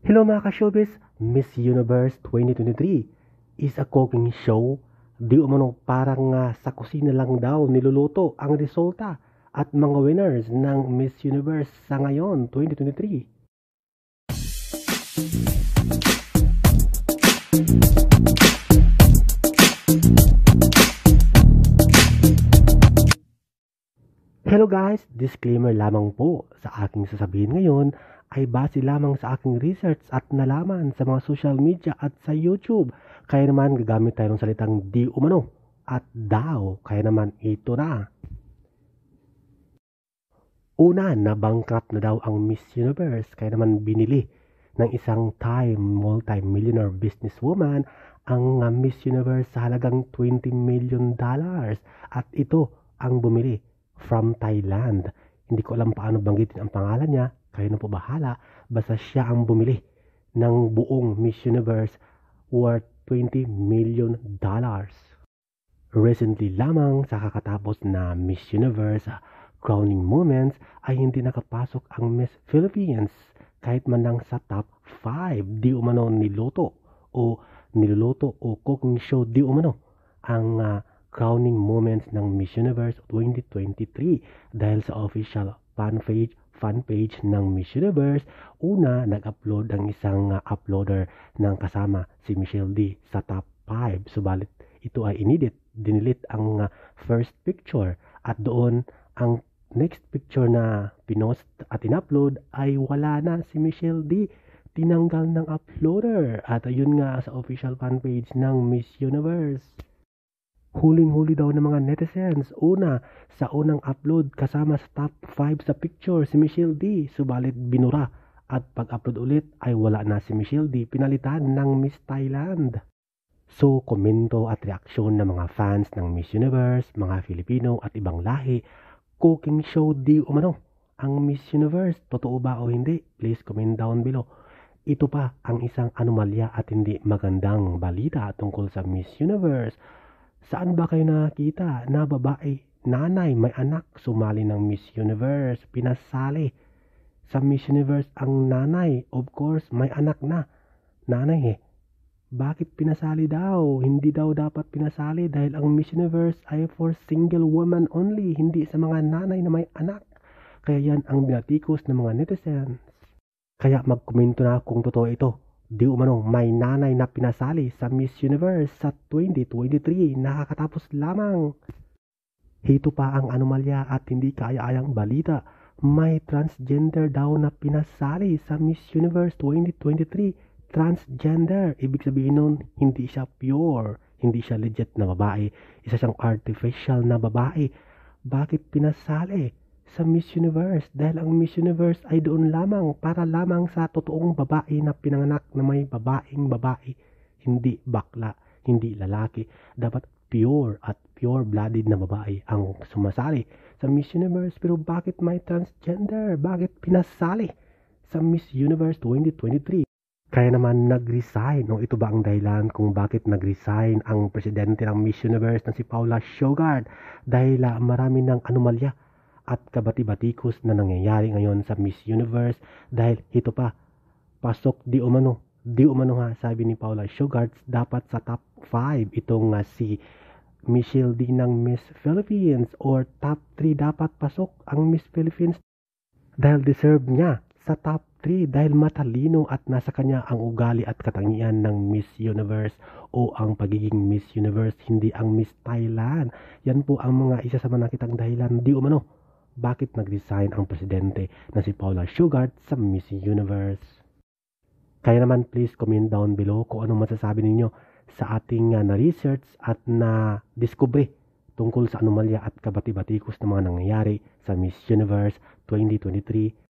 Hello mga ka-showbiz! Miss Universe 2023 is a cooking show. Di umano parang sa kusina lang daw niluluto ang resulta at mga winners ng Miss Universe sa ngayon 2023. Hello guys! Disclaimer lamang po, sa aking sasabihin ngayon ay base lamang sa aking research at nalaman sa mga social media at sa YouTube. Kaya naman gagamit tayo ng salitang di umano at daw. Kaya naman ito na. Una, na-bankrupt na daw ang Miss Universe. Kaya naman binili ng isang Thai multi-millionaire businesswoman ang Miss Universe sa halagang $20 million. At ito ang bumili from Thailand. Hindi ko alam paano banggitin ang pangalan niya. Kayo na po bahala. Basta siya ang bumili ng buong Miss Universe worth $20 million. Recently lamang sa kakatapos na Miss Universe crowning moments ay hindi nakapasok ang Miss Philippines kahit man lang sa top 5. Di umano niluluto o cooking show di umano ang crowning moments ng Miss Universe 2023 dahil sa official fan page ng Miss Universe. Una, nag-upload ang isang uploader ng kasama si Michelle D sa top 5. Subalit ito ay dinilit ang first picture at doon ang next picture na pinost at in-upload ay wala na si Michelle D. Tinanggal ng uploader at ayun nga sa official fan page ng Miss Universe. Huling-huli daw ng mga netizens. Una, sa unang upload kasama sa top 5 sa picture si Michelle D. Subalit binura at pag-upload ulit ay wala na si Michelle D. Pinalitan ng Miss Thailand. So, komento at reaksyon ng mga fans ng Miss Universe, mga Filipino at ibang lahi, cooking show di umano ang Miss Universe. Totoo ba o hindi? Please comment down below. Ito pa ang isang anomalya at hindi magandang balita tungkol sa Miss Universe. Saan ba kayo nakakita na babae, nanay, may anak, sumali ng Miss Universe, pinasali sa Miss Universe ang nanay? Of course, may anak na. Nanay bakit pinasali daw? Hindi daw dapat pinasali dahil ang Miss Universe ay for single woman only, hindi sa mga nanay na may anak. Kaya yan ang binatikos ng mga netizens. Kaya magkomento na kung totoo ito. Di umano may nanay na pinasali sa Miss Universe sa 2023, nakakatapos lamang. Hito pa ang anomalya at hindi kaaya-ayang balita. May transgender daw na pinasali sa Miss Universe 2023. Transgender, ibig sabihin nun, hindi siya pure, hindi siya legit na babae, isa siyang artificial na babae. Bakit pinasali sa Miss Universe? Dahil ang Miss Universe ay doon lamang para lamang sa totoong babae na pinanganak na may babaeng babae, hindi bakla, hindi lalaki. Dapat pure at pure-blooded na babae ang sumasali sa Miss Universe. Pero bakit may transgender? Bakit pinasali sa Miss Universe 2023? Kaya naman nag-resign. O ito ba ang dahilan kung bakit nag-resign ang presidente ng Miss Universe na si Paula Shogart? Dahil marami ng anomalya at kabati-batikos na nangyayari ngayon sa Miss Universe. Dahil ito pa, pasok di umano ha, sabi ni Paula Shogart, dapat sa top 5 itong si Michelle D ng Miss Philippines, or top 3 dapat pasok ang Miss Philippines dahil deserve niya sa top 3 dahil matalino at nasa kanya ang ugali at katangian ng Miss Universe o ang pagiging Miss Universe, hindi ang Miss Thailand. Yan po ang mga isa sa mga nakitang dahilan di umano bakit nag-resign ang presidente na si Paula Shogart sa Miss Universe. Kaya naman please comment down below kung anong masasabi ninyo sa ating na-research at na-discovery tungkol sa anomalya at kabati-batikos na mga nangyayari sa Miss Universe 2023